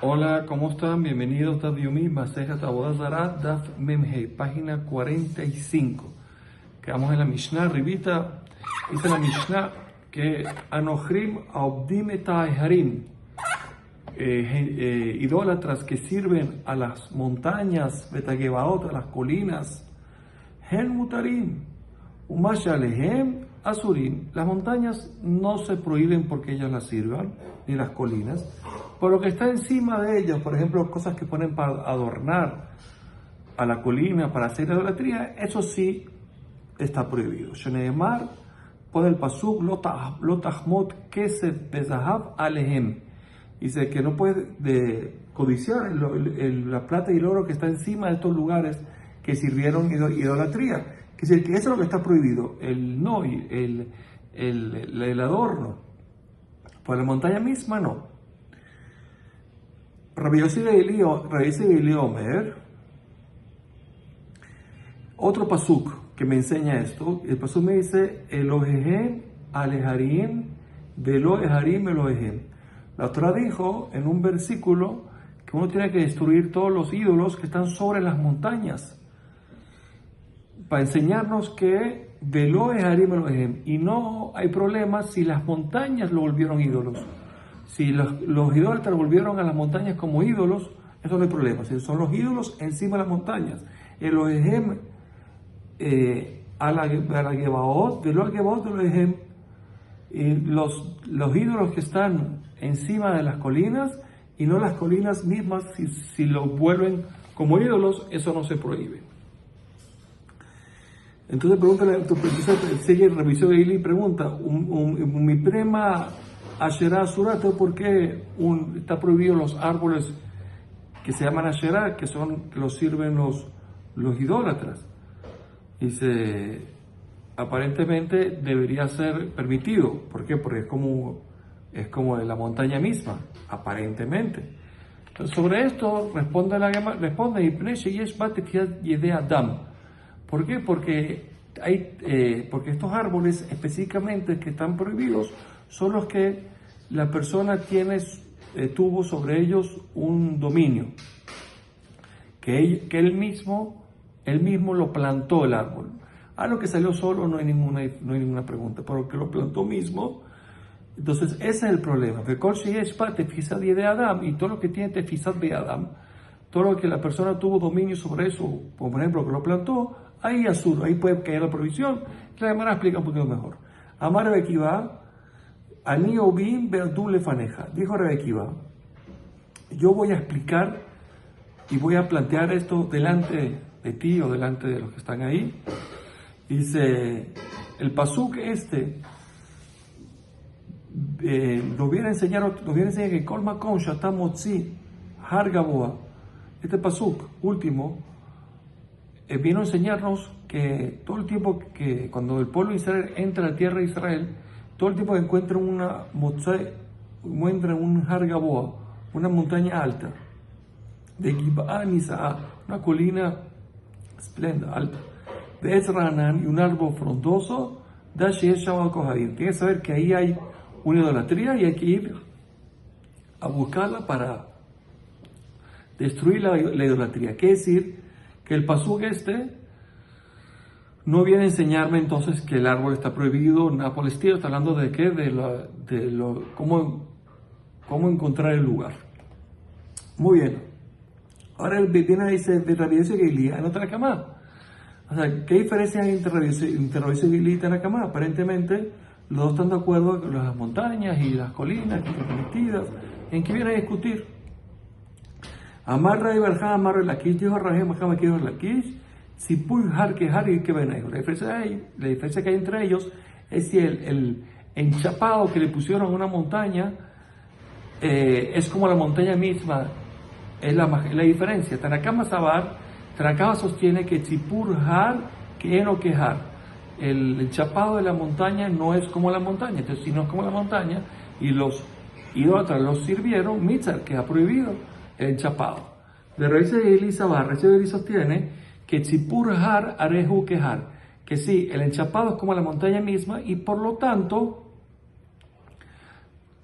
Hola, ¿cómo están? Bienvenidos a Daf Masejet Avodat Zarah, Daf Memhei, página 45. Quedamos en la Mishnah, arribita, dice la Mishnah que Anochrim Aobdim et Harim, idólatras que sirven a las montañas, Betagebaot, a las colinas, Hen Mutarim, Umashalehem Asurim. Las montañas no se prohíben porque ellas las sirvan, ni las colinas. Por lo que está encima de ellos, por ejemplo, cosas que ponen para adornar a la colina, para hacer idolatría, eso sí está prohibido. Sheneemar, pone el pasuk, lotahmot kesef bezahav alehem. Dice que no puedes codiciar la plata y el oro que está encima de estos lugares que sirvieron idolatría. Es decir, que eso es lo que está prohibido, el adorno. Por la montaña misma no. Rabbi Yossi Beili Omer, otro pasuk que me enseña esto, el pasuk me dice, Elohehem aleharim velo eharim Elohehem. La Torah dijo en un versículo que uno tiene que destruir todos los ídolos que están sobre las montañas, para enseñarnos que velo eharim Elohehem, y no hay problema si las montañas lo volvieron ídolos. Si los idólatras volvieron a las montañas como ídolos, eso no hay problema. Si son los ídolos encima de las montañas, Elohehem a la Gebaot, de los Gebaot de Elohehem, los ídolos que están encima de las colinas y no las colinas mismas, si los vuelven como ídolos, eso no se prohíbe. Entonces sigue el revisión de Ili y pregunta, mi prima Asherah Surat, ¿por qué está prohibido los árboles que se llaman Asherah, que los sirven los idólatras? Dice, aparentemente debería ser permitido. ¿Por qué? Porque es como de la montaña misma, aparentemente. Entonces, sobre esto responde Adam. ¿Por qué? Porque estos árboles específicamente que están prohibidos son los que la persona tuvo sobre ellos un dominio, que él mismo lo plantó el árbol. A lo que salió solo no hay ninguna pregunta, pero que lo plantó mismo, entonces ese es el problema. Y todo lo que tiene tefisat de Adam, todo lo que la persona tuvo dominio sobre eso, por ejemplo, que lo plantó, ahí puede caer la prohibición. La Gemara explica un poquito mejor. Amar Rabbi Akiva, Ani Obim Verdú Lefaneja, dijo Rabbi Akiva, yo voy a explicar y voy a plantear esto delante de ti o delante de los que están ahí. Dice, el pasuk nos viene a enseñar que Kol Makom Shatam Motzi Har Gaboa. Este pasuk último vino a enseñarnos que todo el tiempo que cuando el pueblo de Israel entra a la tierra de Israel, todo el tiempo que encuentran un Har Gaboa, una montaña alta, de Gib'ah Nisa'a, una colina esplenda, alta, de Ezranan y un árbol frondoso, tiene que saber que ahí hay una idolatría y hay que ir a buscarla para destruir la idolatría. Quiere decir que el pasuk no viene a enseñarme entonces que el árbol está prohibido, nada por el estilo. Está hablando de qué, cómo encontrar el lugar. Muy bien. Ahora el Betina dice de Rabbi Yossi y no Tanakama. O sea, ¿qué diferencia hay entre Rabbi Yossi y Tanakama? Aparentemente los dos están de acuerdo con las montañas y las colinas que están permitidas. ¿En qué viene a discutir? Amar Rabbi Barjá, Amar el Lakish, dijo Rabbi Barjá, que dijo el Lakish, si Puy Har que Har y que ven ahí. La diferencia que hay entre ellos es si el enchapado que le pusieron a una montaña es como la montaña misma, es la diferencia. Tanakama sostiene que Tzipur Har que Eno que Har. El enchapado de la montaña no es como la montaña. Entonces, si no es como la montaña y los idólatras los sirvieron, Mitzar, que ha prohibido el enchapado. De Rabbi Yossi sostiene que Tzipur Har Arehu que Har, que sí, el enchapado es como la montaña misma y por lo tanto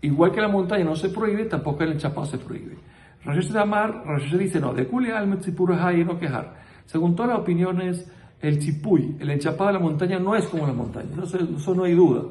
igual que la montaña no se prohíbe, tampoco el enchapado se prohíbe. Rosh Hashanah dice no, de Kuli al Metzipurahai no quejar. Según todas las opiniones, el chipuy, el enchapado de la montaña, no es como la montaña, eso no hay duda,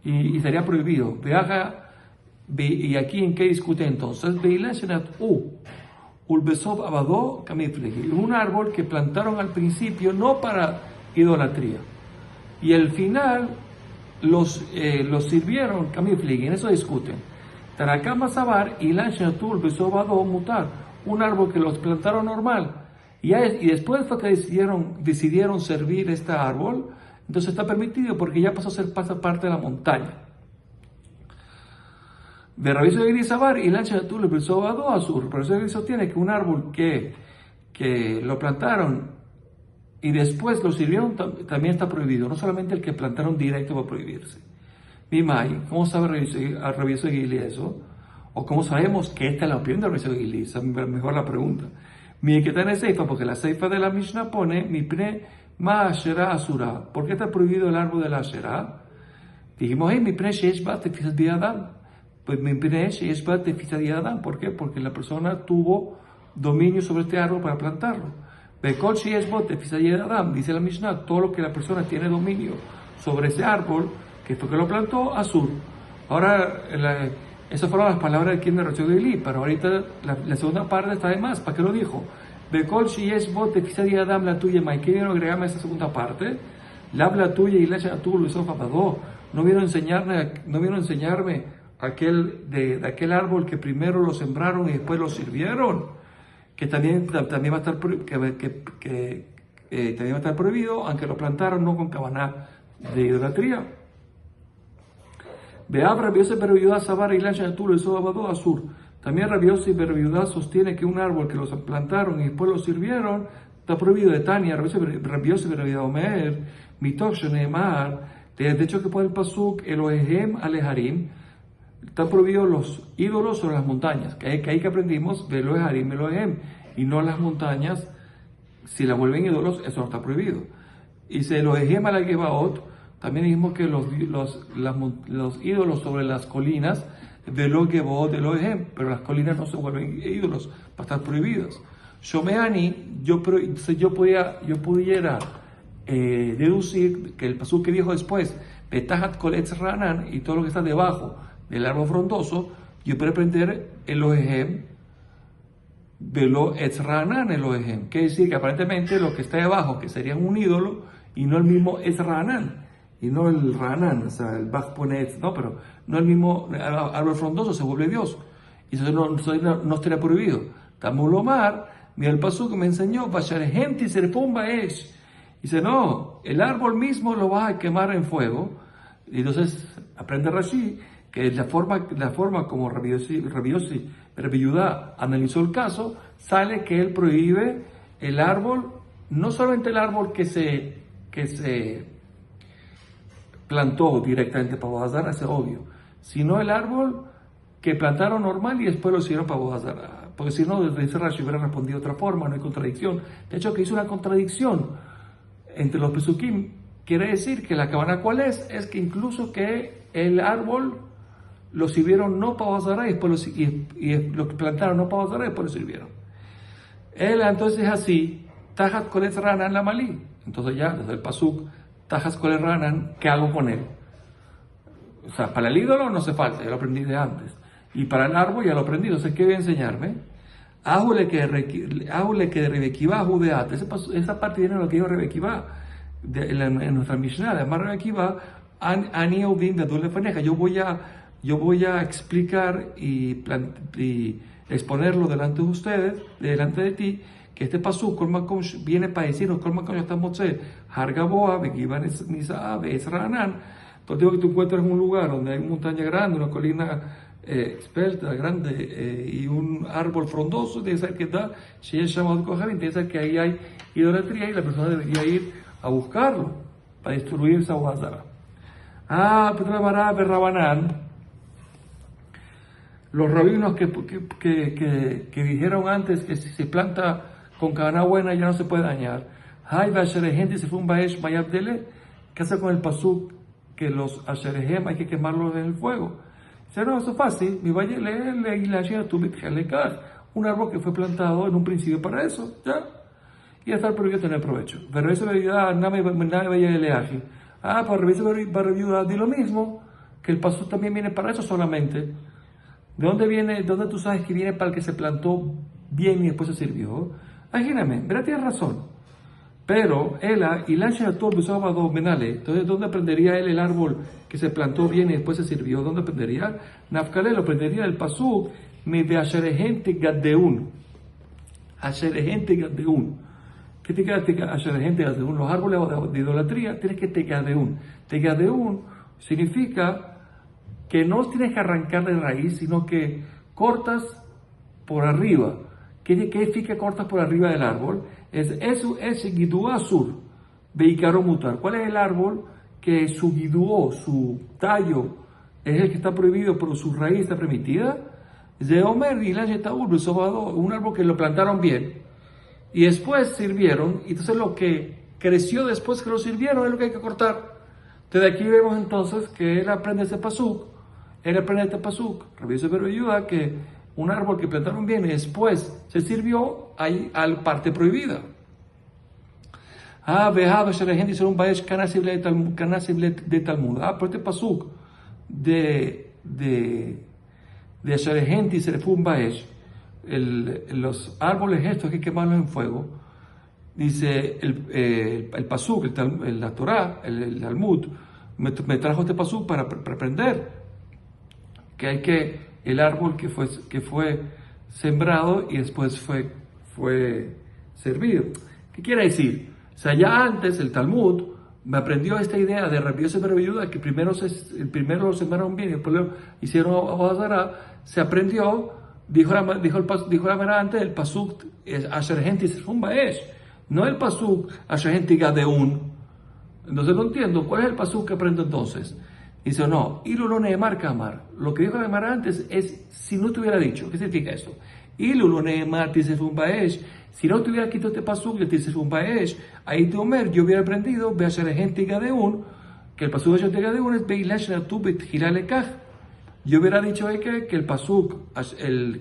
y sería prohibido. Y aquí en qué discute entonces, un árbol que plantaron al principio no para idolatría, y al final los sirvieron, en eso discuten. Tarakama Sabar y Lanshatul Besobado Mutar, un árbol que los plantaron normal, y después fue que decidieron servir este árbol, entonces está permitido porque ya pasó a ser parte de la montaña. De Rabbi Gili Sabar y Lanshatul Besobado Azur, pero eso sostiene que un árbol que lo plantaron y después lo sirvieron también está prohibido, no solamente el que plantaron directo va a prohibirse. Mimai, ¿cómo sabe Rabbi Gili eso? ¿O cómo sabemos que esta es la opinión de Rabbi Gili? Esa es mejor la pregunta. Mi que está en el Seifa, porque la Seifa de la Mishnah pone Mipne Ma Asherah Asura. ¿Por qué está prohibido el árbol de la Asherah? Dijimos, Mipne Sheish Bat Tefisat Biadam. Pues Mipne Sheish Bat Tefisat Biadam. ¿Por qué? Porque la persona tuvo dominio sobre este árbol para plantarlo. Bekol Sheish Bat Tefisat Biadam, dice la Mishnah, todo lo que la persona tiene dominio sobre ese árbol, que esto que lo plantó, Azur. Ahora, esas fueron las palabras de quien de Rabbi Gili, pero ahorita la segunda parte está de más. ¿Para qué lo dijo? Bekol Shiesh Bot Tefisat Adam la tuya, ¿qué vieron agregarme a esa segunda parte? La tuya y la tú lo hizo Fabadó. No vieron enseñarme de aquel árbol que primero lo sembraron y después lo sirvieron, que también va a estar también va a estar prohibido, aunque lo plantaron no con cabana de idolatría. Rabbi Yosef ber Yehudá Sabar y Lanshatul Besobado Azur. También Rabbi Yosef ber Yehudá sostiene que un árbol que los plantaron y después lo sirvieron está prohibido. De Tania, Rabbi Yosef ber Yehudá Omer, Mitoch Sheneemar, de hecho que pone el pasuk Elohehem Aleharim, están prohibidos los ídolos sobre las montañas, que ahí que aprendimos Eloheharim Elohehem, y no las montañas, si las vuelven ídolos, eso no está prohibido. Y se Elohehem Alegebaot. También dijimos que los ídolos sobre las colinas, de pero las colinas no se vuelven ídolos, para estar prohibidos. Shomeani, yo pudiera deducir que el pasuk que dijo después, Betahat Koletz Ranan, y todo lo que está debajo del árbol frondoso, yo puedo aprender Elohem, Velo Etzranan Elohem. Quiere decir que aparentemente lo que está debajo, que sería un ídolo, y no el mismo Etzranan. Y no el Ranan, o sea, el Bachponet, no, pero no el mismo árbol frondoso se vuelve Dios. Y eso no estaría prohibido. Tamulomar, mira el pasú que me enseñó, Basharehem Tiserpumba es. Dice, no, el árbol mismo lo vas a quemar en fuego. Y entonces aprende Rashi que la forma como Rabbi Yehudá analizó el caso, sale que él prohíbe el árbol, no solamente el árbol que se plantó directamente para Bodazara, es obvio, sino el árbol que plantaron normal y después lo hicieron para Bodazara, porque si no, desde Rashi hubiera respondido de otra forma, no hay contradicción. De hecho, que hizo una contradicción entre los pesukim, quiere decir que la cabana cuál es que incluso que el árbol lo sirvieron no para Bodazara y lo que plantaron no para Bodazara y después lo sirvieron. Él entonces así, Tajat Koletz Ranan la Malí, entonces ya desde el pasuk Tajas Koletz Ranan, ¿qué hago con él? O sea, para el ídolo no hace falta, ya lo aprendí de antes. Y para el árbol ya lo aprendí, entonces, ¿qué voy a enseñarme? Ájule que de Rebequivá, Judeat. Esa parte viene de lo que dijo Rebequivá, en nuestra Mishnah. Además, Rebequivá, Ani Eubim de Adule Faneja. Yo voy a explicar y exponerlo delante de ustedes, delante de ti, que este pasú viene para decirnos Hargaboa, Bekivan Nisaa, Bezranan. Entonces digo que tú encuentras un lugar donde hay una montaña grande, una colina experta, grande, y un árbol frondoso, tiene que ser que da, si es llamado Koharim, tiene que ser que ahí hay idolatría y la persona debería ir a buscarlo para destruir esa Bodazara. Pedro Mará, Berrabanán, los rabinos que dijeron antes que si se planta con cabana buena ya no se puede dañar. Hay gente se fue un baesh mayabdele. ¿Qué hace con el pasuk que los asherehem hay que quemarlos en el fuego? Dice, no, eso es fácil. Mi valle le un árbol que fue plantado en un principio para eso, ¿ya? Y está prohibido tener provecho. Pero eso le ayuda a nadie veía el leaje. Para Rebiudá di lo mismo, que el pasú también viene para eso solamente. ¿De dónde viene? ¿De dónde tú sabes que viene para el que se plantó bien y después se sirvió? Imagíname, verá, tienes razón. Pero ella y la entonces ¿dónde aprendería él el árbol que se plantó bien y después se sirvió? ¿Dónde aprendería? Nafkalé lo aprendería del pasú, me de Asherehente Gaddeun. Asherehente Gaddeun. ¿Qué te queda Asherehente Gaddeun? Los árboles de idolatría tienes que te Gaddeun. Te Gaddeun significa que no tienes que arrancar de raíz, sino que cortas por arriba. ¿Qué significa cortas por arriba del árbol? Eso es Gidúa Sur, Beikaro Mutar. ¿Cuál es el árbol que su Gidúo, su tallo, es el que está prohibido, pero su raíz está permitida? Zeomer y un árbol que lo plantaron bien y después sirvieron, y entonces lo que creció después que lo sirvieron es lo que hay que cortar. Entonces aquí vemos entonces que él aprende este pasuk, Rabbi ayuda que un árbol que plantaron bien y después se sirvió ahí al parte prohibida. La gente dice un baesh de Talmud. Por este pasuk de Sharehent y se fue un baesh, los árboles estos hay que quemarlos en fuego. Dice el pasuk, la Torah, el Talmud, me trajo este pasuk para aprender que el árbol que fue sembrado y después fue servido. ¿Qué quiere decir? O sea, ya antes el Talmud me aprendió esta idea de Rabbi Yosef bar Yehuda, que primero lo sembraron bien y después lo hicieron Abodazara. Se aprendió, dijo la Mara antes, el pasuk Asher Genti Sefum Baesh, no el pasuk Asher Genti Gadeun. Entonces no entiendo, ¿cuál es el pasuk que aprendo entonces? Dice, no, Ilulo Neemar Kamar. Lo que dijo la Mara antes es, si no te hubiera dicho, ¿qué significa esto? Ilulo Neemar Tisefum Baesh. Si no te hubiera quitado este pasuk de Tisefum Baesh, ahí te Omer, yo hubiera aprendido, ve a ser gente Gadeun, que el pasuk de gente Gadeun es Beilash Natubet Gilalekaj. Yo hubiera dicho que el pasuk,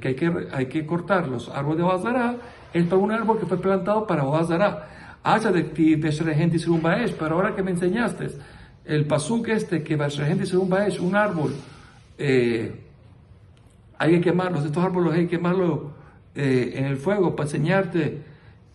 que hay que cortar los árboles de Abodazara, es para un árbol que fue plantado para Abodazara. Hacha de ti, ve a ser gente Tisefum Baesh, pero ahora que me enseñaste, el pasuk que va a ser gente Tisefum Baesh, un árbol, hay que quemarlos, estos árboles hay que quemarlos en el fuego para enseñarte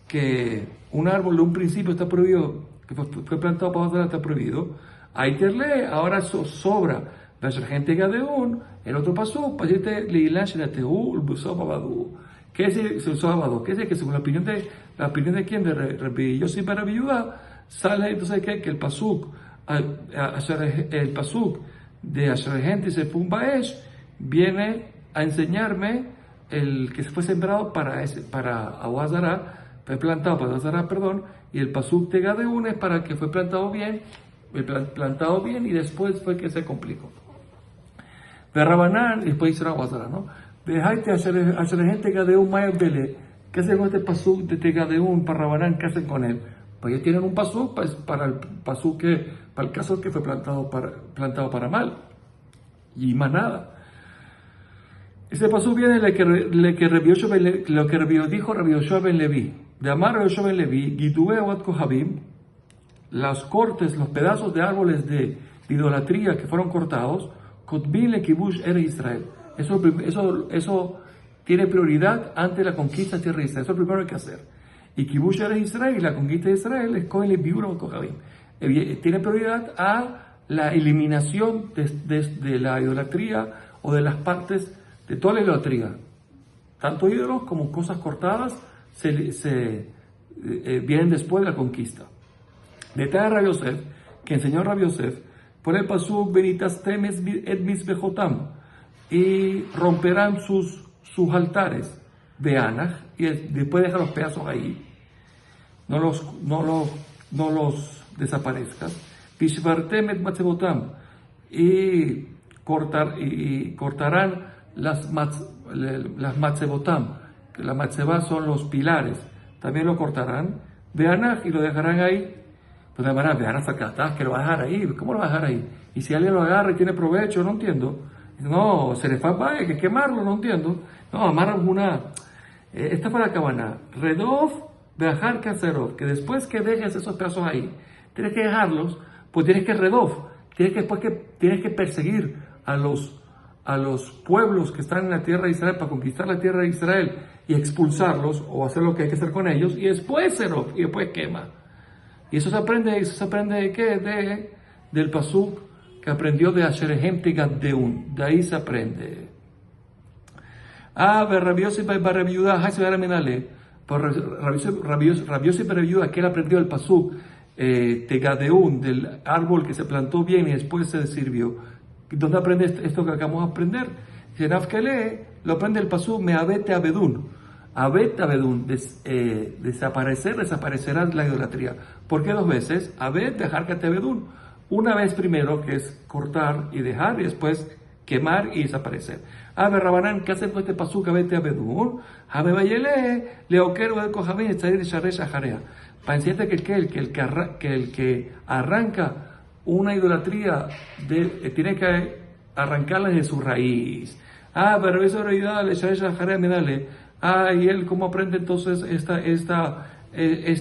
que un árbol de un principio está prohibido, que fue plantado para Abodazara está prohibido. Ahí te lee, ahora sobra la gente Gadeun, el otro pasuk, para decirte Leilash la Tehu, el Busab Abadu. ¿Qué es el Busab Abadu? ¿Qué es que según la opinión de quién? De Rabbi Yosef bar Yehuda, sale entonces que el pasuk, el pasuk de Asher Gente Sefum Baesh viene a enseñarme el que fue sembrado para Abodazara, fue plantado para Abodazara, y el pasuk de Gadeun es para el que fue plantado bien y después fue que se complicó. De Rabanán, y después hicieron Abodazara, ¿no? De Haite Asher Gente Gadeun Mayab Bele, ¿qué hacen con este pasuk de Gadeun para Rabanán? ¿Qué hacen con él? Pues ellos tienen un pasuk para el pasuk para el caso que fue plantado para mal, y más nada. Ese pasuk viene lo que dijo Rabbi Yoshua ben Levi. De Amar Rabbi Yoshua ben Levi, Gidue Wat Kohabim, las cortes, los pedazos de árboles de idolatría que fueron cortados, Kotbin le Kibush Ere Israel. Eso tiene prioridad ante la conquista de tierra de Israel. Eso es lo primero que hay que hacer. Y Kibush Ere Israel, la conquista de Israel, es Kohen le Biura Wat Kohabim. Tiene prioridad a la eliminación de la idolatría o de las partes de toda la idolatría, tanto ídolos como cosas cortadas, vienen después de la conquista. Detalle Rabbi Yosef, que enseñó Rabbi Yosef, por el pasuk Benitas temes et misbejotam, y romperán sus altares de Anach, y después dejar los pedazos ahí, no los desaparezcas. Pishvartem et matzebotam, y cortarán las matzebotam, que la matzeba son los pilares, también lo cortarán, de Anach, y lo dejarán ahí. Pues de manera, vean hasta acá, que lo va a dejar ahí. ¿Cómo lo va a dejar ahí? Y si alguien lo agarra y tiene provecho, no entiendo. No, se le fue, hay que quemarlo, no entiendo. No, amarran Esta fue la cabana. Redov, Beajar Kaserov, que después que dejes esos pedazos ahí, tienes que dejarlos, pues tienes que Redov, tienes que perseguir a los pueblos que están en la tierra de Israel para conquistar la tierra de Israel y expulsarlos o hacer lo que hay que hacer con ellos, y después Serov, y después quema. Y eso se aprende ¿de qué? Del pasuk que aprendió de Asherehem Tegadeun. De ahí se aprende. Rabiosi Barabiuda, Hasi Baraminale. Por Rabiosi Barabiuda, que él aprendió el pasuk Tegadeun, del árbol que se plantó bien y después se sirvió. ¿Dónde aprende esto que acabamos de aprender? Si Nafkale lo aprende el pasuk Meabete Abedun. Abet Abedun, desaparecerá la idolatría. ¿Por qué dos veces? Abet, dejar que Abedun. Una vez primero, que es cortar y dejar, y después quemar y desaparecer. Rabanán, ¿qué hace con este pasuk Abet Abedun? Habe Bayele, Leoquero de Kohabin, Etzair y Sharesh Ajarea. Para enseñarte que el que arranca una idolatría tiene que arrancarla desde su raíz. Pero eso le Sharesh Ajarea, me dale. Y él, ¿cómo aprende entonces esta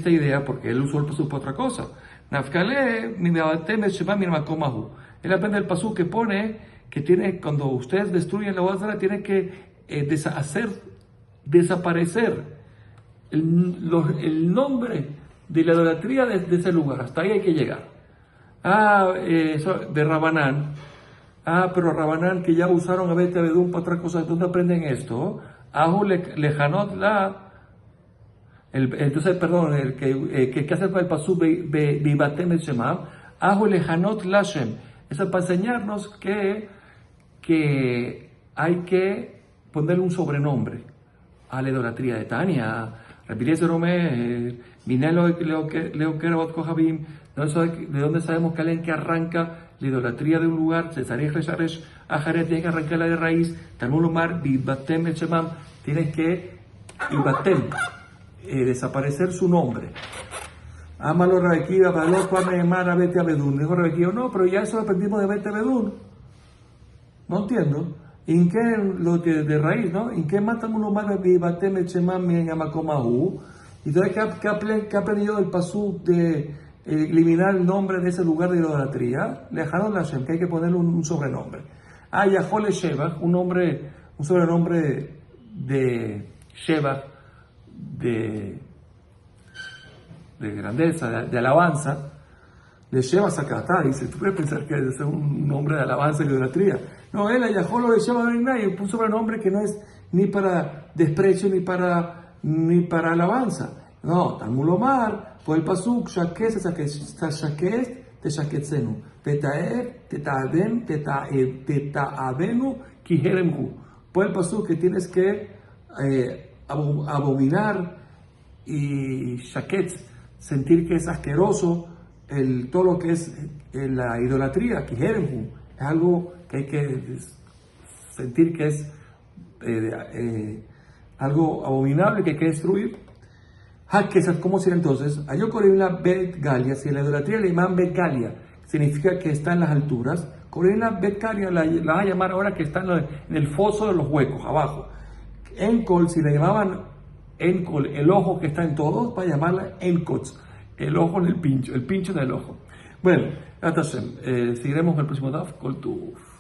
idea? Porque él usó el pasuk para otra cosa. Nafkale, él aprende el pasuk que pone que cuando ustedes destruyen la Wazara, tiene que hacer desaparecer el nombre de la idolatría de ese lugar. Hasta ahí hay que llegar. Eso de Rabanán. Pero Rabanán, que ya usaron a Bete Abedún para otra cosa, ¿dónde aprenden esto? Lejanot la. Entonces, perdón, el que hace el pasú Bibatem el Shemam, Ahu Lejanot Lashem. Eso es para enseñarnos que hay que ponerle un sobrenombre a la idolatría de Tania. Repite Rome, Minelo Leokerot Kohabim. ¿De dónde sabemos que alguien que arranca la idolatría de un lugar, Cesarej Resharesh Ajaret, tiene que arrancarla de raíz? Talmud Lomar, Bibatem el Shemam, tienes que Bibatem, desaparecer su nombre. Amalo Rabekiva, Balot, Kwame, Bete Abedun. Dijo Rabekiva, no, pero ya eso lo aprendimos de Bete Abedun. No entiendo. ¿En qué lo de raíz, no? ¿En qué matan uno más de Bibatem el Shemam en Amakomahu? Y entonces, ¿qué ha aprendido el pasuk de eliminar el nombre de ese lugar de idolatría? Lejaron la Shem, que hay que ponerle un sobrenombre. Yahole Shebach, un sobrenombre de Shebach, de grandeza, de alabanza, de Shebach Sakatá. Dice, tú puedes pensar que es un nombre de alabanza y idolatría. No, él, Yaholo de Shebach Benay, un sobrenombre que no es ni para desprecio ni para alabanza. No, Talmud Lomar, fue el pasuk, Shakes, te Shaketzenu, Tetaabenu, Kiheremhu. Fue el pasuk que tienes que abominar y Shaketz, sentir que es asqueroso todo lo que es la idolatría, Kiheremhu. Es algo que hay que sentir que es algo abominable que hay que destruir. ¿Cómo sería entonces? Yo corrí Bet Galia, si la idolatría le llaman Bet Galia, significa que está en las alturas. Corrí Bet Galia la van a llamar ahora que está en el foso de los huecos, abajo. Enkol, si le llamaban Enkol, el ojo que está en todos, para llamarla Enkots, el ojo en el pincho en el ojo. Bueno, seguiremos el próximo DAF, Kol Tuf.